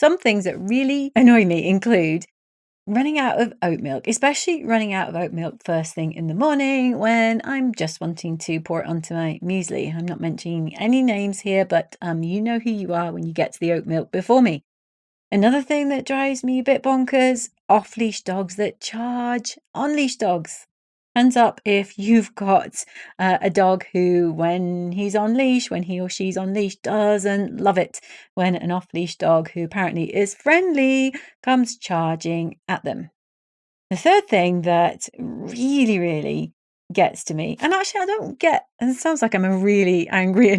Some things that really annoy me include running out of oat milk, especially running out of oat milk first thing in the morning when I'm just wanting to pour it onto my muesli. I'm not mentioning any names here, but you know who you are when you get to the oat milk before me. Another thing that drives me a bit bonkers, off-leash dogs that charge on-leash dogs. Hands up if you've got a dog who, when he's on leash, when he or she's on leash, doesn't love it when an off-leash dog who apparently is friendly comes charging at them. The third thing that really, really gets to me, and actually I don't get, and it sounds like I'm a really angry,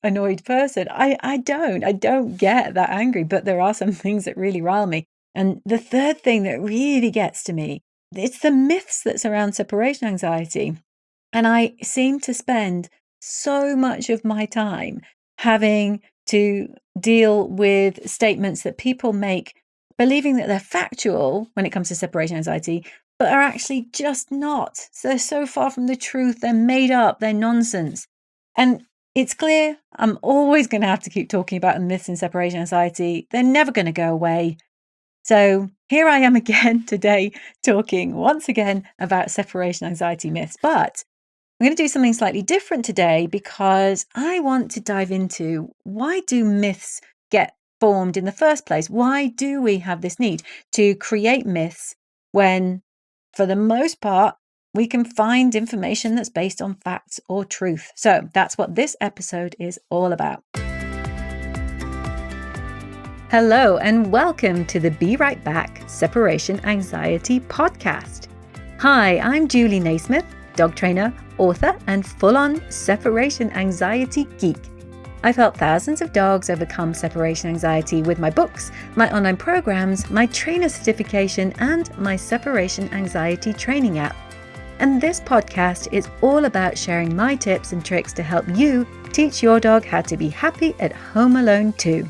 annoyed person. I don't get that angry, but there are some things that really rile me. And the third thing that really gets to me, it's the myths that surround separation anxiety. And I seem to spend so much of my time having to deal with statements that people make, believing that they're factual when it comes to separation anxiety, but are actually just not. So they're so far from the truth, they're made up, they're nonsense. And it's clear I'm always going to have to keep talking about the myths in separation anxiety. They're never going to go away. So here I am again today, talking once again about separation anxiety myths. But I'm going to do something slightly different today because I want to dive into why do myths get formed in the first place? Why do we have this need to create myths when, for the most part, we can find information that's based on facts or truth? So that's what this episode is all about. Hello and welcome to the Be Right Back Separation Anxiety podcast. Hi, I'm Julie Naismith, dog trainer, author, and full-on separation anxiety geek. I've helped thousands of dogs overcome separation anxiety with my books, my online programs, my trainer certification, and my separation anxiety training app. And this podcast is all about sharing my tips and tricks to help you teach your dog how to be happy at home alone too.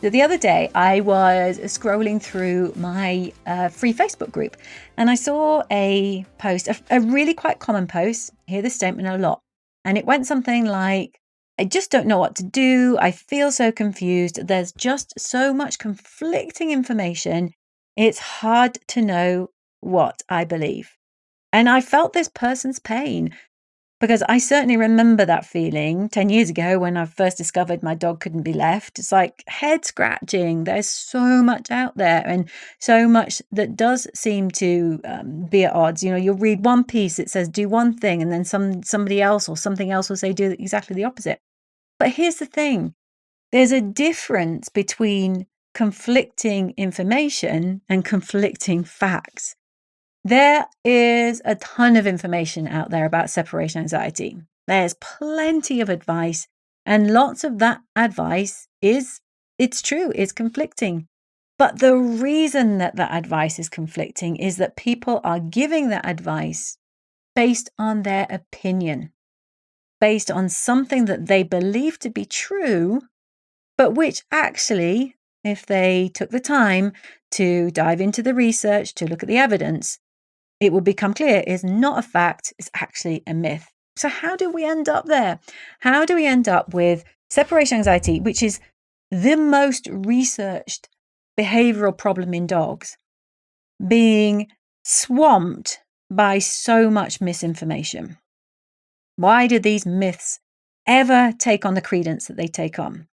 So the other day, I was scrolling through my free Facebook group and I saw a post, a really quite common post. I hear this statement a lot. And it went something like, I just don't know what to do. I feel so confused. There's just so much conflicting information. It's hard to know what I believe. And I felt this person's pain. Because I certainly remember that feeling 10 years ago when I first discovered my dog couldn't be left. It's like head scratching. There's so much out there and so much that does seem to be at odds. You know, you'll read one piece, it says do one thing, and then somebody else or something else will say do exactly the opposite. But here's the thing. There's a difference between conflicting information and conflicting facts. There is a ton of information out there about separation anxiety. There's plenty of advice, and lots of that advice it's true, it's conflicting. But the reason that advice is conflicting is that people are giving that advice based on their opinion, based on something that they believe to be true, but which actually, if they took the time to dive into the research, to look at the evidence, it will become clear is not a fact, it's actually a myth. So how do we end up there? How do we end up with separation anxiety, which is the most researched behavioral problem in dogs, being swamped by so much misinformation? Why do these myths ever take on the credence that they take on?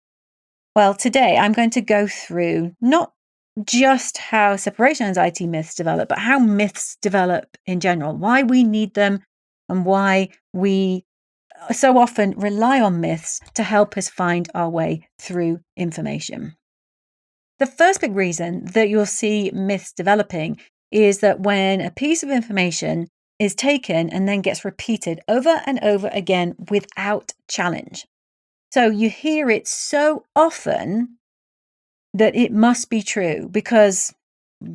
Well, today I'm going to go through not just how separation anxiety myths develop, but how myths develop in general, why we need them and why we so often rely on myths to help us find our way through information. The first big reason that you'll see myths developing is that when a piece of information is taken and then gets repeated over and over again without challenge. So you hear it so often that it must be true because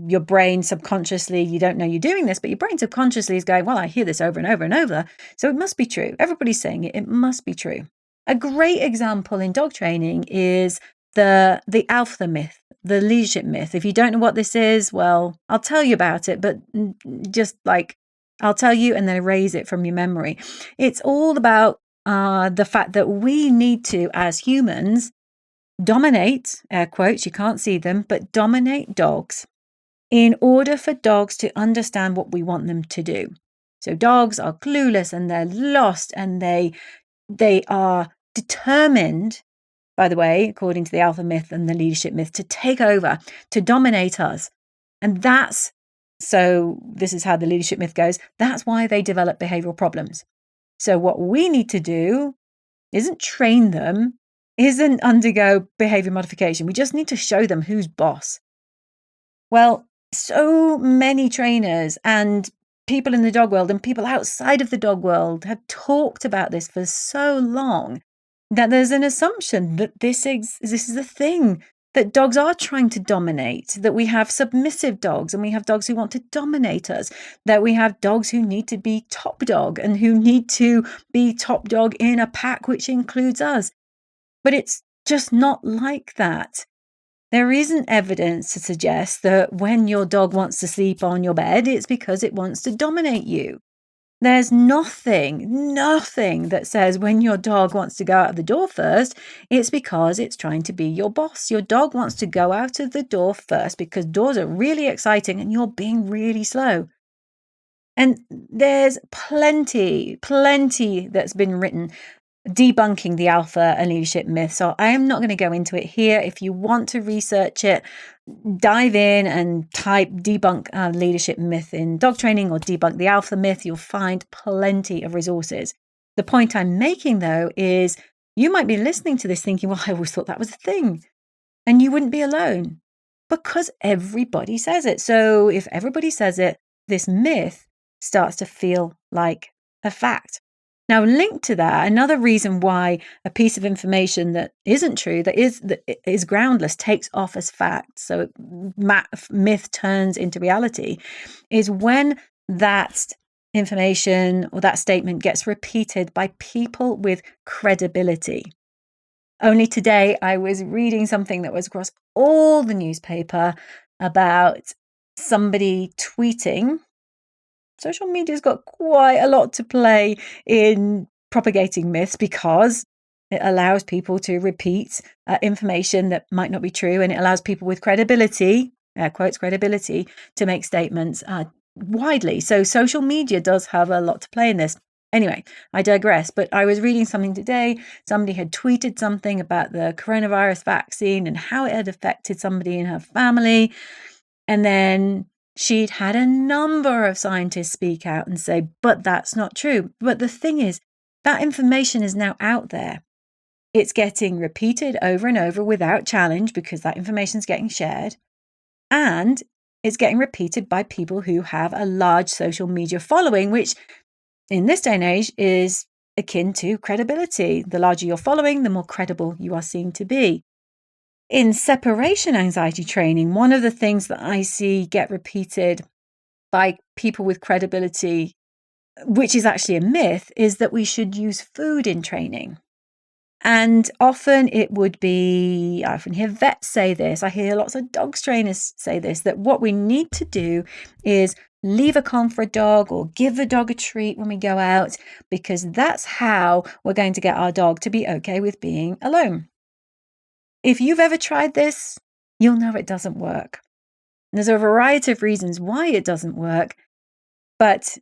your brain subconsciously, you don't know you're doing this, but your brain subconsciously is going, well, I hear this over and over and over, so it must be true. Everybody's saying it must be true. A great example in dog training is the alpha myth, the leadership myth. If you don't know what this is, well, I'll tell you about it, but just like I'll tell you and then erase it from your memory. It's all about the fact that we need to, as humans, dominate, air quotes, you can't see them, but dominate dogs in order for dogs to understand what we want them to do. So dogs are clueless and they're lost and they are determined, by the way, according to the alpha myth and the leadership myth, to take over, to dominate us. And so this is how the leadership myth goes. That's why they develop behavioral problems. So what we need to do isn't train them, isn't undergo behavior modification. We just need to show them who's boss. Well, so many trainers and people in the dog world and people outside of the dog world have talked about this for so long that there's an assumption that this is the thing, that dogs are trying to dominate, that we have submissive dogs and we have dogs who want to dominate us, that we have dogs who need to be top dog and who need to be top dog in a pack, which includes us. But it's just not like that. There isn't evidence to suggest that when your dog wants to sleep on your bed, it's because it wants to dominate you. There's nothing that says when your dog wants to go out of the door first, it's because it's trying to be your boss. Your dog wants to go out of the door first because doors are really exciting and you're being really slow. And there's plenty that's been written debunking the alpha and leadership myth. So I am not going to go into it here. If you want to research it, dive in and type debunk leadership myth in dog training or debunk the alpha myth. You'll find plenty of resources. The point I'm making, though, is you might be listening to this thinking, well, I always thought that was a thing. And you wouldn't be alone because everybody says it. So if everybody says it, this myth starts to feel like a fact. Now, linked to that, another reason why a piece of information that isn't true, that is groundless, takes off as fact, so myth turns into reality, is when that information or that statement gets repeated by people with credibility. Only today, I was reading something that was across all the newspaper about somebody tweeting. Social media's got quite a lot to play in propagating myths because it allows people to repeat information that might not be true, and it allows people with credibility, air quotes, credibility, to make statements widely. So social media does have a lot to play in this. Anyway, I digress, but I was reading something today. Somebody had tweeted something about the coronavirus vaccine and how it had affected somebody in her family. And then she'd had a number of scientists speak out and say, but that's not true. But the thing is, that information is now out there. It's getting repeated over and over without challenge because that information is getting shared. And it's getting repeated by people who have a large social media following, which in this day and age is akin to credibility. The larger your following, the more credible you are seen to be. In separation anxiety training, one of the things that I see get repeated by people with credibility, which is actually a myth, is that we should use food in training. And often it would be, I often hear vets say this, I hear lots of dog trainers say this, that what we need to do is leave a con for a dog or give the dog a treat when we go out, because that's how we're going to get our dog to be okay with being alone. If you've ever tried this, you'll know it doesn't work. And there's a variety of reasons why it doesn't work, but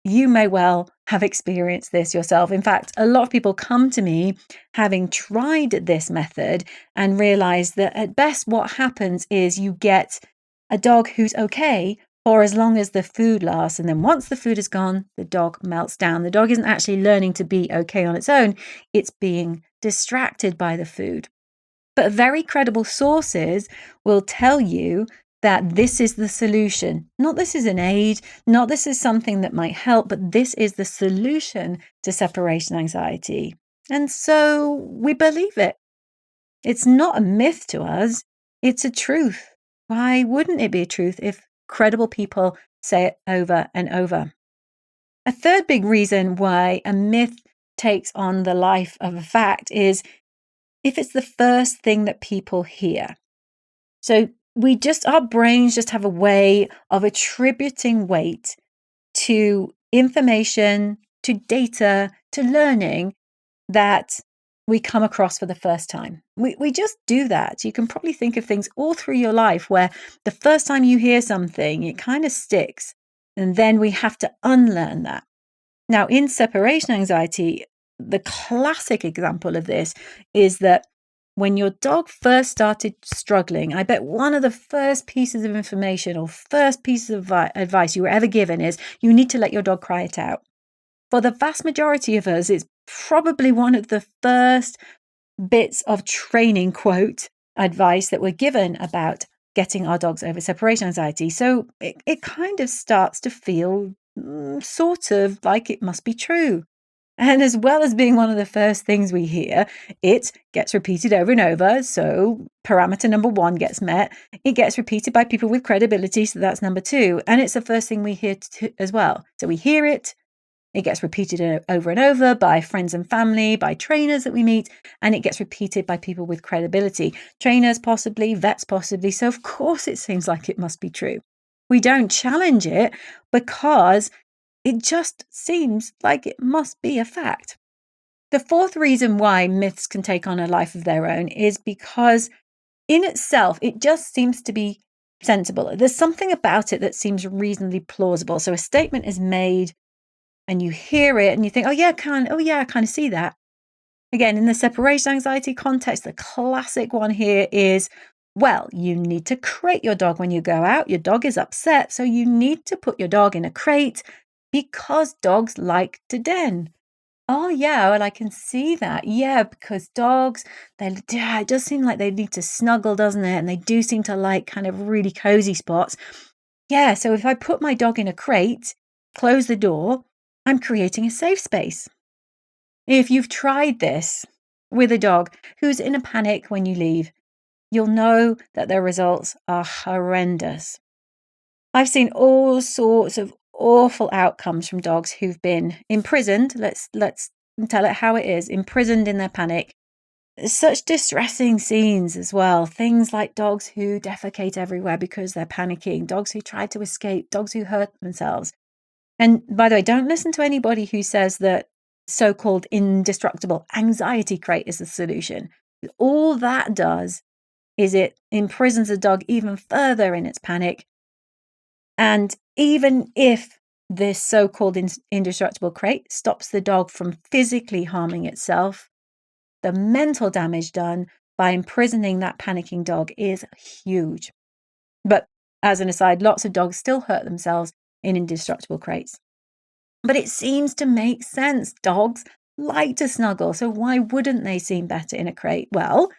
you may well have experienced this yourself. In fact, a lot of people come to me having tried this method and realize that at best what happens is you get a dog who's okay for as long as the food lasts. And then once the food is gone, the dog melts down. The dog isn't actually learning to be okay on its own. It's being distracted by the food. But very credible sources will tell you that this is the solution. Not this is an aid, not this is something that might help, but this is the solution to separation anxiety. And so we believe it. It's not a myth to us, it's a truth. Why wouldn't it be a truth if credible people say it over and over? A third big reason why a myth takes on the life of a fact is if it's the first thing that people hear. So our brains just have a way of attributing weight to information, to data, to learning that we come across for the first time. We just do that. You can probably think of things all through your life where the first time you hear something, it kind of sticks. And then we have to unlearn that. Now, in separation anxiety, the classic example of this is that when your dog first started struggling, I bet one of the first pieces of information or first pieces of advice you were ever given is you need to let your dog cry it out. For the vast majority of us, it's probably one of the first bits of training, quote, advice that we're given about getting our dogs over separation anxiety. So it kind of starts to feel sort of like it must be true. And as well as being one of the first things we hear, it gets repeated over and over. So parameter number 1 gets met. It gets repeated by people with credibility. So that's number 2. And it's the first thing we hear as well. So we hear it. It gets repeated over and over by friends and family, by trainers that we meet, and it gets repeated by people with credibility. Trainers possibly, vets possibly. So of course it seems like it must be true. We don't challenge it because it just seems like it must be a fact. The fourth reason why myths can take on a life of their own is because in itself, it just seems to be sensible. There's something about it that seems reasonably plausible. So a statement is made and you hear it and you think, I kind of see that. Again, in the separation anxiety context, the classic one here is, well, you need to crate your dog when you go out. Your dog is upset, so you need to put your dog in a crate because dogs like to den. Oh, yeah, well, I can see that. Yeah, because dogs, it does seem like they need to snuggle, doesn't it? And they do seem to like kind of really cozy spots. Yeah, so if I put my dog in a crate, close the door, I'm creating a safe space. If you've tried this with a dog who's in a panic when you leave, you'll know that the results are horrendous. I've seen all sorts of awful outcomes from dogs who've been imprisoned. Let's tell it how it is, imprisoned in their panic. Such distressing scenes as well. Things like dogs who defecate everywhere because they're panicking, dogs who try to escape, dogs who hurt themselves. And by the way, don't listen to anybody who says that so-called indestructible anxiety crate is the solution. All that does is it imprisons a dog even further in its panic. And even if this so-called indestructible crate stops the dog from physically harming itself, the mental damage done by imprisoning that panicking dog is huge. But as an aside, lots of dogs still hurt themselves in indestructible crates. But it seems to make sense. Dogs like to snuggle, so why wouldn't they seem better in a crate? Well,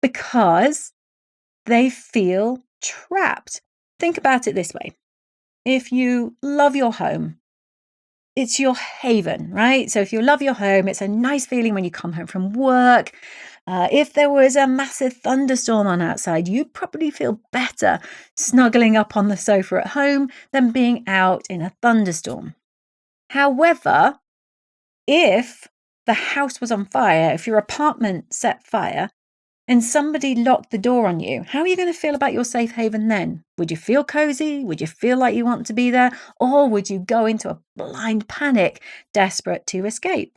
because they feel trapped. Think about it this way. If you love your home, it's your haven, right? So if you love your home, it's a nice feeling when you come home from work. If there was a massive thunderstorm on outside, you'd probably feel better snuggling up on the sofa at home than being out in a thunderstorm. However, if the house was on fire, if your apartment set fire and somebody locked the door on you, how are you going to feel about your safe haven then? Would you feel cozy? Would you feel like you want to be there? Or would you go into a blind panic, desperate to escape?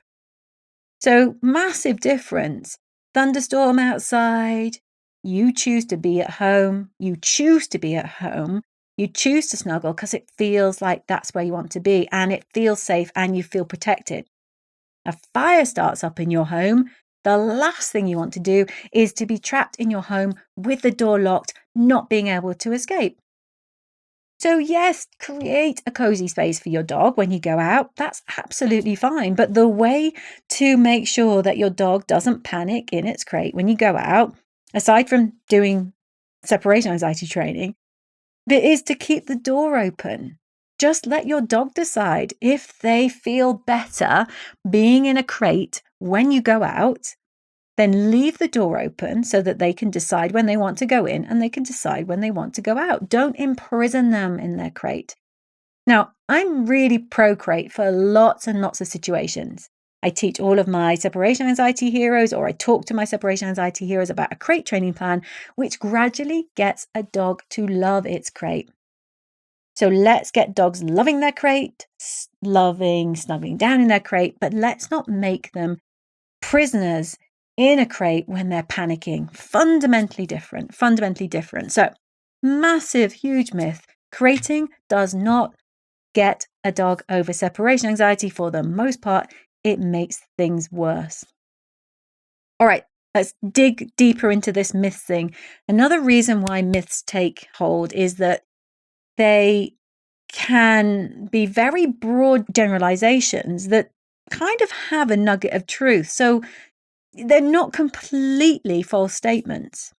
So massive difference. Thunderstorm outside. You choose to be at home. You choose to be at home. You choose to snuggle because it feels like that's where you want to be and it feels safe and you feel protected. A fire starts up in your home. The last thing you want to do is to be trapped in your home with the door locked, not being able to escape. So yes, create a cozy space for your dog when you go out. That's absolutely fine. But the way to make sure that your dog doesn't panic in its crate when you go out, aside from doing separation anxiety training, is to keep the door open. Just let your dog decide if they feel better being in a crate when you go out. Then leave the door open so that they can decide when they want to go in and they can decide when they want to go out. Don't imprison them in their crate. Now, I'm really pro crate for lots and lots of situations. I teach all of my separation anxiety heroes, or I talk to my separation anxiety heroes about a crate training plan, which gradually gets a dog to love its crate. So let's get dogs loving their crate, loving snuggling down in their crate, but let's not make them prisoners in a crate when they're panicking. Fundamentally different. So, massive, huge myth. Crating does not get a dog over separation anxiety. For the most part, it makes things worse. All right, let's dig deeper into this myth thing. Another reason why myths take hold is that they can be very broad generalizations that kind of have a nugget of truth. So they're not completely false statements.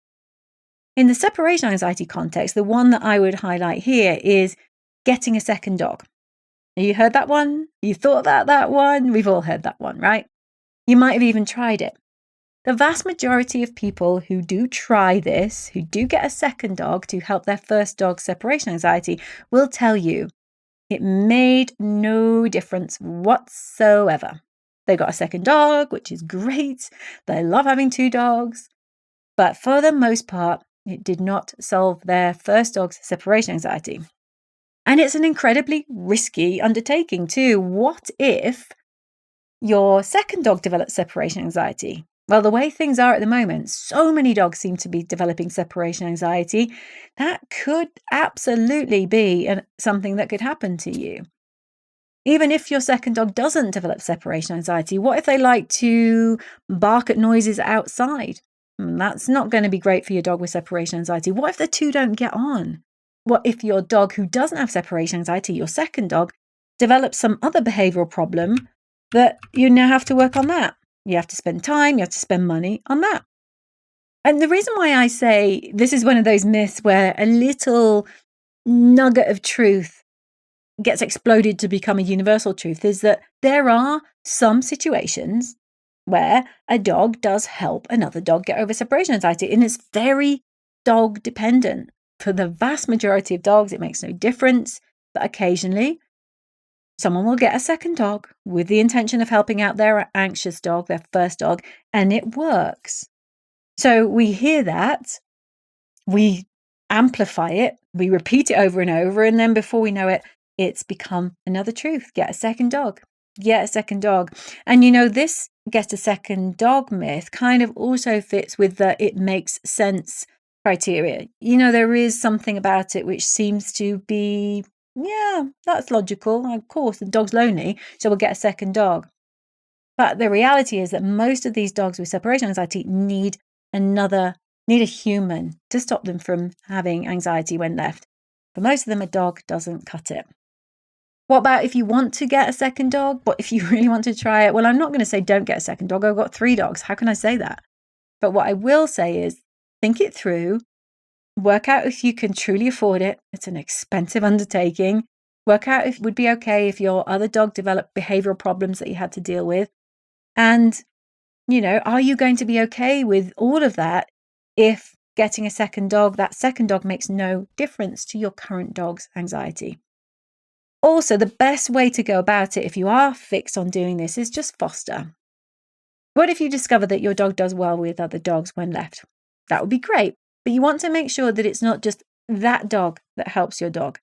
In the separation anxiety context, the one that I would highlight here is getting a second dog. You heard that one? You thought about that one? We've all heard that one, right? You might have even tried it. The vast majority of people who do try this, who do get a second dog to help their first dog's separation anxiety, will tell you it made no difference whatsoever. They got a second dog, which is great. They love having two dogs. But for the most part, it did not solve their first dog's separation anxiety. And it's an incredibly risky undertaking too. What if your second dog develops separation anxiety? Well, the way things are at the moment, so many dogs seem to be developing separation anxiety. That could absolutely be something that could happen to you. Even if your second dog doesn't develop separation anxiety, what if they like to bark at noises outside? That's not going to be great for your dog with separation anxiety. What if the two don't get on? What if your dog who doesn't have separation anxiety, your second dog, develops some other behavioral problem that you now have to work on that? You have to spend time, you have to spend money on that. And the reason why I say this is one of those myths where a little nugget of truth gets exploded to become a universal truth is that there are some situations where a dog does help another dog get over separation anxiety, and it's very dog dependent. For the vast majority of dogs, it makes no difference, but occasionally someone will get a second dog with the intention of helping out their anxious dog, their first dog, and it works. So we hear that, we amplify it, we repeat it over and over, and then before we know it, it's become another truth. Get a second dog. Get a second dog. And this get a second dog myth kind of also fits with the it makes sense criteria. There is something about it which seems to be, yeah, that's logical. Of course, the dog's lonely, so we'll get a second dog. But the reality is that most of these dogs with separation anxiety need a human to stop them from having anxiety when left. For most of them, a dog doesn't cut it. What about if you want to get a second dog? But if you really want to try it? Well, I'm not going to say don't get a second dog. I've got 3 dogs. How can I say that? But what I will say is think it through. Work out if you can truly afford it. It's an expensive undertaking. Work out if it would be okay if your other dog developed behavioral problems that you had to deal with. And, are you going to be okay with all of that if getting a second dog, that second dog makes no difference to your current dog's anxiety? Also, the best way to go about it if you are fixed on doing this is just foster. What if you discover that your dog does well with other dogs when left? That would be great, but you want to make sure that it's not just that dog that helps your dog.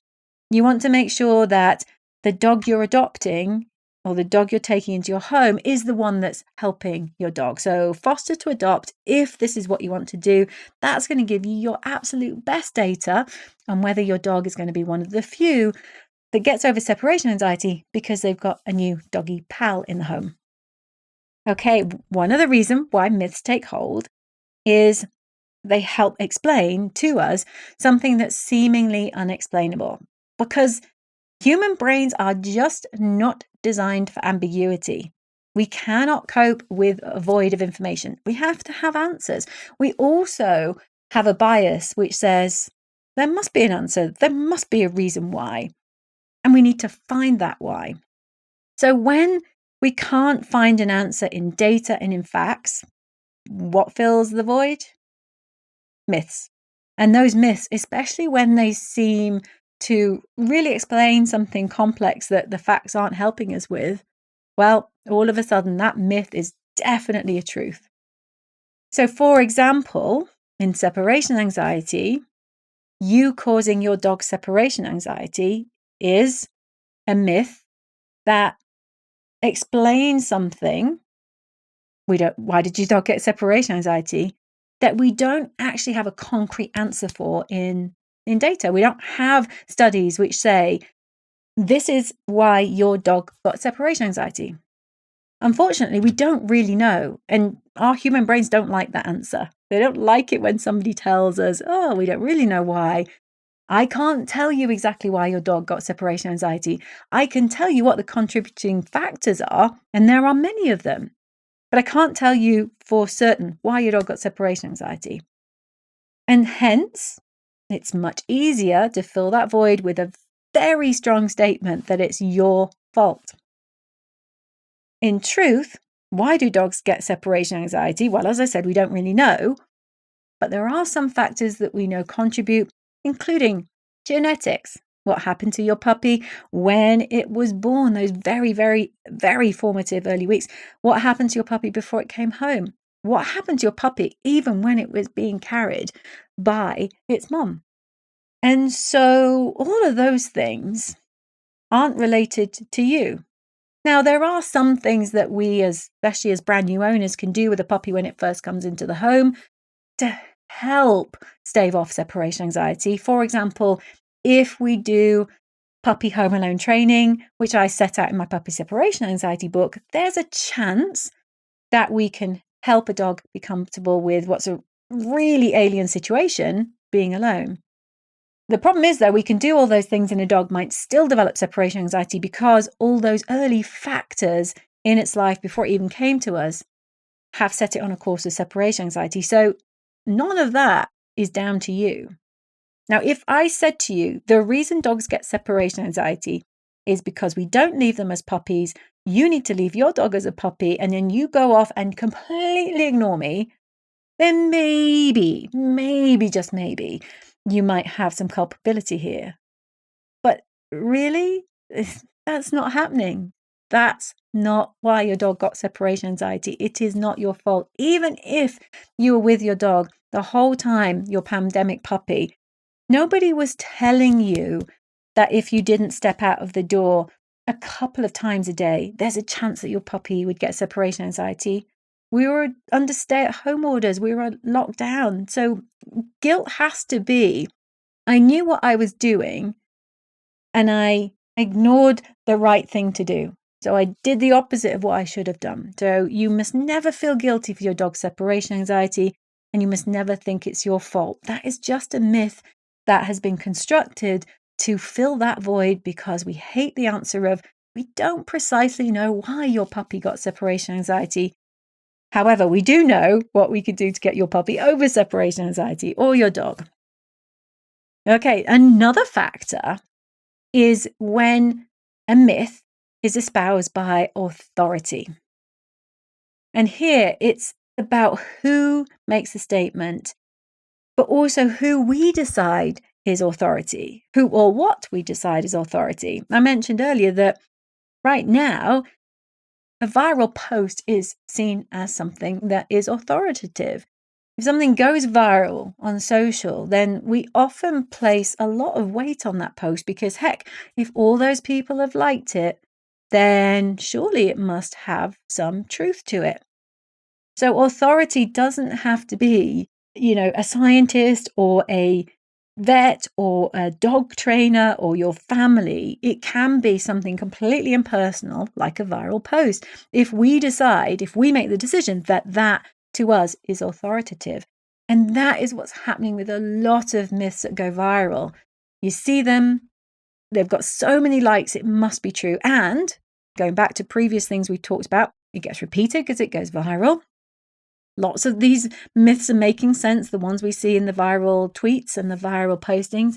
You want to make sure that the dog you're adopting or the dog you're taking into your home is the one that's helping your dog. So foster to adopt, if this is what you want to do, that's going to give you your absolute best data on whether your dog is going to be one of the few that gets over separation anxiety because they've got a new doggy pal in the home. Okay, one other reason why myths take hold is they help explain to us something that's seemingly unexplainable, because human brains are just not designed for ambiguity. We cannot cope with a void of information. We have to have answers. We also have a bias which says there must be an answer. There must be a reason why. And we need to find that why. So when we can't find an answer in data and in facts, what fills the void? Myths. And those myths, especially when they seem to really explain something complex that the facts aren't helping us with, well, all of a sudden that myth is definitely a truth. So for example, in separation anxiety, you causing your dog separation anxiety is a myth that explains something why did your dog get separation anxiety, that we don't actually have a concrete answer for in data. We don't have studies which say, this is why your dog got separation anxiety. Unfortunately, we don't really know. And our human brains don't like that answer. They don't like it when somebody tells us, oh, we don't really know why. I can't tell you exactly why your dog got separation anxiety. I can tell you what the contributing factors are, and there are many of them. But I can't tell you for certain why your dog got separation anxiety. And hence, it's much easier to fill that void with a very strong statement that it's your fault. In truth, why do dogs get separation anxiety? Well, as I said, we don't really know, but there are some factors that we know contribute, including genetics. What happened to your puppy when it was born, those very, very, very formative early weeks? What happened to your puppy before it came home? What happened to your puppy even when it was being carried by its mom? And so all of those things aren't related to you. Now, there are some things that we, especially as brand new owners, can do with a puppy when it first comes into the home to help stave off separation anxiety. For example, if we do puppy home alone training, which I set out in my puppy separation anxiety book, there's a chance that we can help a dog be comfortable with what's a really alien situation, being alone. The problem is, though, we can do all those things and a dog might still develop separation anxiety because all those early factors in its life before it even came to us have set it on a course of separation anxiety. So none of that is down to you. Now, if I said to you, the reason dogs get separation anxiety is because we don't leave them as puppies, you need to leave your dog as a puppy, and then you go off and completely ignore me, then maybe, just maybe, you might have some culpability here. But really, that's not happening. That's not why your dog got separation anxiety. It is not your fault. Even if you were with your dog the whole time, your pandemic puppy, nobody was telling you that if you didn't step out of the door a couple of times a day, there's a chance that your puppy would get separation anxiety. We were under stay-at-home orders. We were locked down. So guilt has to be, I knew what I was doing and I ignored the right thing to do. So I did the opposite of what I should have done. So you must never feel guilty for your dog's separation anxiety, and you must never think it's your fault. That is just a myth that has been constructed to fill that void because we hate the answer of, we don't precisely know why your puppy got separation anxiety. However, we do know what we could do to get your puppy over separation anxiety, or your dog. Okay, another factor is when a myth is espoused by authority. And here it's about who makes a statement, but also who we decide is authority, who or what we decide is authority. I mentioned earlier that right now, a viral post is seen as something that is authoritative. If something goes viral on social, then we often place a lot of weight on that post because, heck, if all those people have liked it, then surely it must have some truth to it. So authority doesn't have to be, a scientist or a vet or a dog trainer or your family. It can be something completely impersonal, like a viral post. If we make the decision that to us is authoritative. And that is what's happening with a lot of myths that go viral. You see them, they've got so many likes, it must be true. And going back to previous things we talked about, it gets repeated because it goes viral. Lots of these myths are making sense, the ones we see in the viral tweets and the viral postings,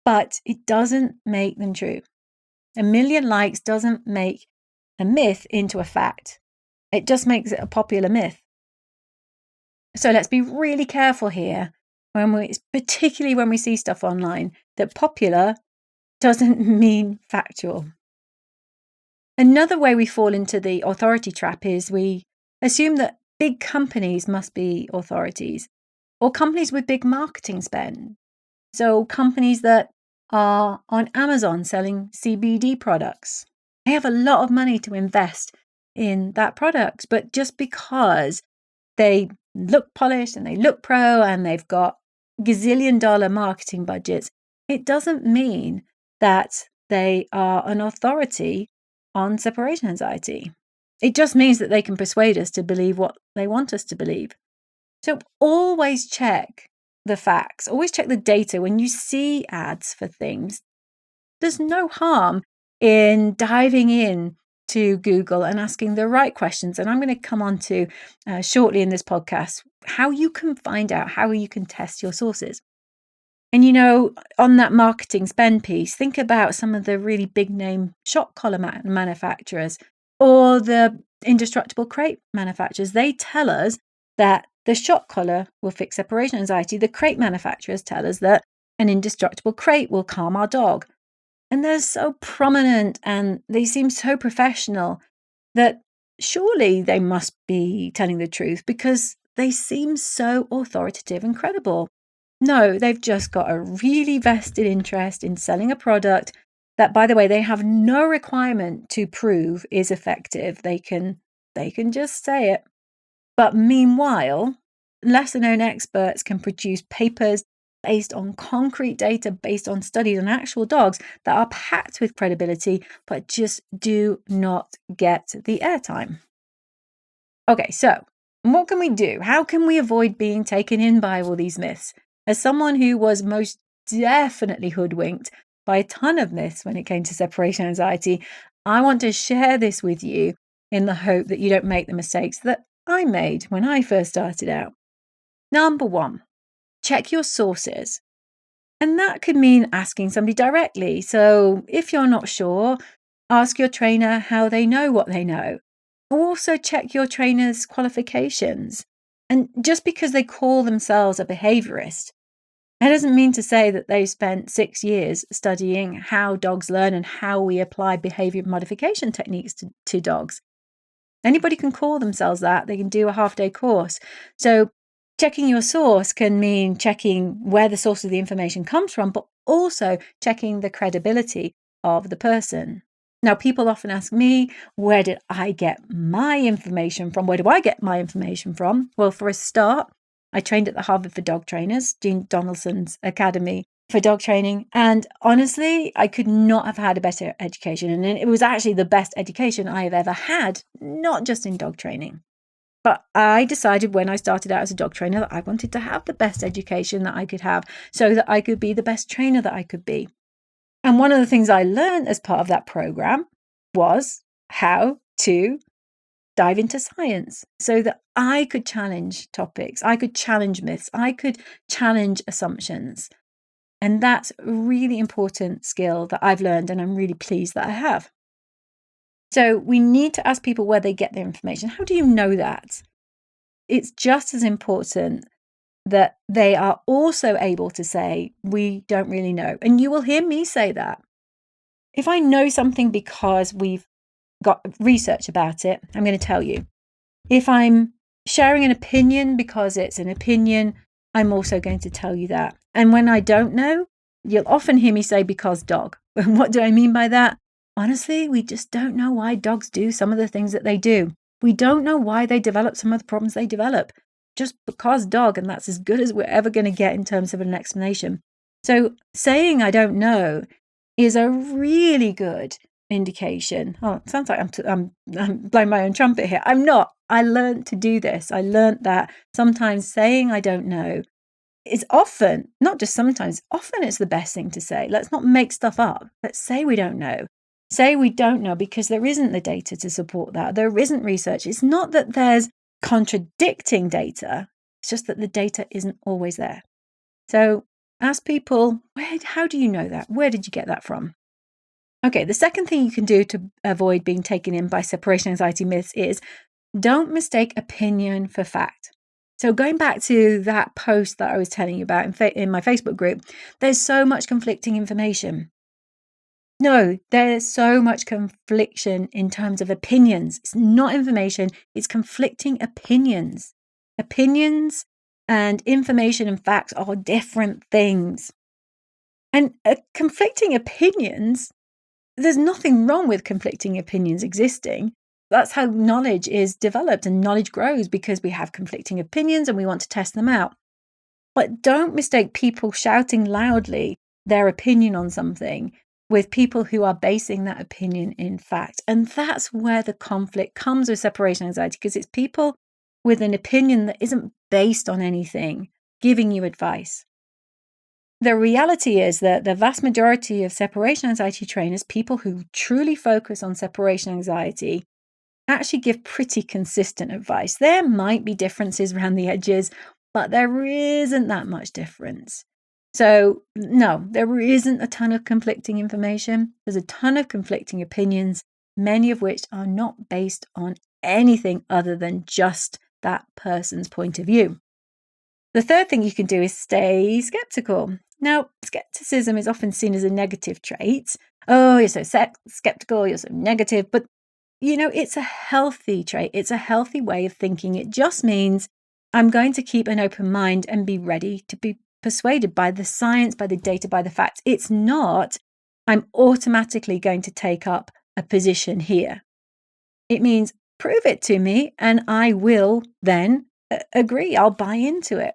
but it doesn't make them true. 1 million likes doesn't make a myth into a fact. It just makes it a popular myth. So let's be really careful here, particularly when we see stuff online, that popular doesn't mean factual. Another way we fall into the authority trap is we assume that big companies must be authorities, or companies with big marketing spend. So companies that are on Amazon selling CBD products, they have a lot of money to invest in that product. But just because they look polished and they look pro and they've got gazillion-dollar marketing budgets, it doesn't mean that they are an authority on separation anxiety. It just means that they can persuade us to believe what they want us to believe. So always check the facts, always check the data. When you see ads for things, there's no harm in diving in to Google and asking the right questions. And I'm going to come on to shortly in this podcast how you can find out, how you can test your sources. And, on that marketing spend piece, think about some of the really big name shock collar manufacturers or the indestructible crate manufacturers. They tell us that the shock collar will fix separation anxiety. The crate manufacturers tell us that an indestructible crate will calm our dog. And they're so prominent and they seem so professional that surely they must be telling the truth because they seem so authoritative and credible. No, they've just got a really vested interest in selling a product that, by the way, they have no requirement to prove is effective. They can just say it. But meanwhile, lesser known experts can produce papers based on concrete data, based on studies on actual dogs that are packed with credibility, but just do not get the airtime. Okay, so what can we do? How can we avoid being taken in by all these myths? As someone who was most definitely hoodwinked by a ton of myths when it came to separation anxiety, I want to share this with you in the hope that you don't make the mistakes that I made when I first started out. Number one, check your sources. And that could mean asking somebody directly. So if you're not sure, ask your trainer how they know what they know. Also check your trainer's qualifications. And just because they call themselves a behaviorist, that doesn't mean to say that they've spent 6 years studying how dogs learn and how we apply behavior modification techniques to dogs. Anybody can call themselves that. They can do a half-day course. So checking your source can mean checking where the source of the information comes from, but also checking the credibility of the person. Now, people often ask me, where did I get my information from? Where do I get my information from? Well, for a start, I trained at the Harvard for Dog Trainers, Jean Donaldson's Academy for Dog Training. And honestly, I could not have had a better education. And it was actually the best education I have ever had, not just in dog training. But I decided when I started out as a dog trainer that I wanted to have the best education that I could have so that I could be the best trainer that I could be. And one of the things I learned as part of that program was how to dive into science so that I could challenge topics, I could challenge myths, I could challenge assumptions. And that's a really important skill that I've learned and I'm really pleased that I have. So we need to ask people where they get their information. How do you know that? It's just as important that they are also able to say, we don't really know. And you will hear me say that. If I know something because we've got research about it, I'm going to tell you. If I'm sharing an opinion because it's an opinion, I'm also going to tell you that. And when I don't know, you'll often hear me say because dog. And what do I mean by that? Honestly, we just don't know why dogs do some of the things that they do. We don't know why they develop some of the problems they develop. Just because dog, and that's as good as we're ever going to get in terms of an explanation. So saying I don't know is a really good indication. Oh, it sounds like I'm blowing my own trumpet here. I'm not. I learned to do this. I learned that sometimes saying I don't know is often, not just sometimes, often it's the best thing to say. Let's not make stuff up. Let's say we don't know. Say we don't know because there isn't the data to support that. There isn't research. It's not that there's contradicting data. It's just that the data isn't always there. So ask people, how do you know that? Where did you get that from? Okay, the second thing you can do to avoid being taken in by separation anxiety myths is don't mistake opinion for fact. So going back to that post that I was telling you about in my Facebook group, there's so much conflicting information. No, there's so much confliction in terms of opinions. It's not information, it's conflicting opinions. Opinions and information and facts are different things. And conflicting opinions, there's nothing wrong with conflicting opinions existing, That's how knowledge is developed and knowledge grows, because we have conflicting opinions and we want to test them out. But don't mistake people shouting loudly their opinion on something with people who are basing that opinion in fact. And that's where the conflict comes with separation anxiety, because it's people with an opinion that isn't based on anything giving you advice. The reality is that the vast majority of separation anxiety trainers, people who truly focus on separation anxiety, actually give pretty consistent advice. There might be differences around the edges, but there isn't that much difference. So no, there isn't a ton of conflicting information. There's a ton of conflicting opinions, many of which are not based on anything other than just that person's point of view. The third thing you can do is stay skeptical. Now, skepticism is often seen as a negative trait. Oh, you're so skeptical, you're so negative. But, it's a healthy trait. It's a healthy way of thinking. It just means I'm going to keep an open mind and be ready to be persuaded by the science, by the data, by the facts. It's not, I'm automatically going to take up a position here. It means prove it to me and I will then agree. I'll buy into it.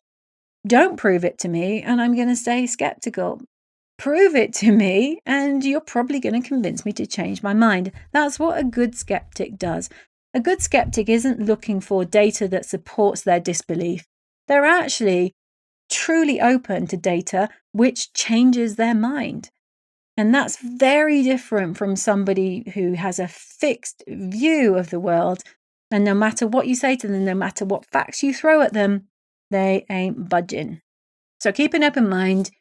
Don't prove it to me and I'm going to stay skeptical. Prove it to me and you're probably going to convince me to change my mind. That's what a good skeptic does. A good skeptic isn't looking for data that supports their disbelief. They're actually truly open to data which changes their mind. And that's very different from somebody who has a fixed view of the world. And no matter what you say to them, no matter what facts you throw at them, they ain't budging. So keep an open mind.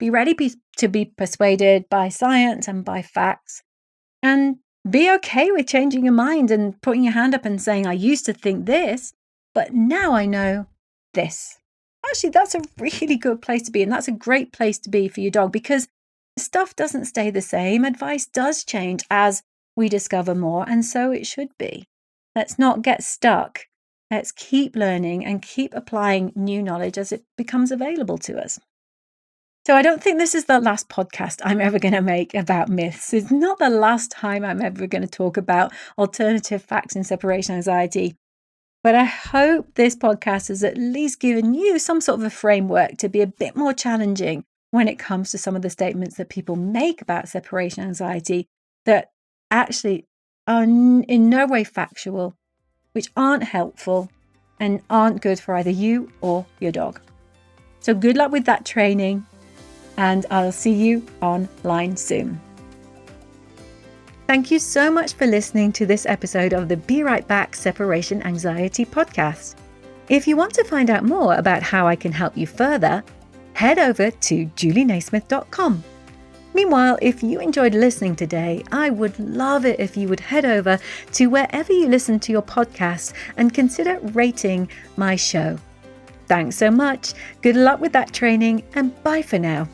Be ready to be persuaded by science and by facts. And be okay with changing your mind and putting your hand up and saying, I used to think this, but now I know this. Actually, that's a really good place to be. And that's a great place to be for your dog, because stuff doesn't stay the same. Advice does change as we discover more. And so it should be. Let's not get stuck. Let's keep learning and keep applying new knowledge as it becomes available to us. So I don't think this is the last podcast I'm ever going to make about myths. It's not the last time I'm ever going to talk about alternative facts in separation anxiety. But I hope this podcast has at least given you some sort of a framework to be a bit more challenging when it comes to some of the statements that people make about separation anxiety that actually are in no way factual, which aren't helpful and aren't good for either you or your dog. So good luck with that training, and I'll see you online soon. Thank you so much for listening to this episode of the Be Right Back Separation Anxiety podcast. If you want to find out more about how I can help you further, head over to julienaismith.com. Meanwhile, if you enjoyed listening today, I would love it if you would head over to wherever you listen to your podcast and consider rating my show. Thanks so much. Good luck with that training, and bye for now.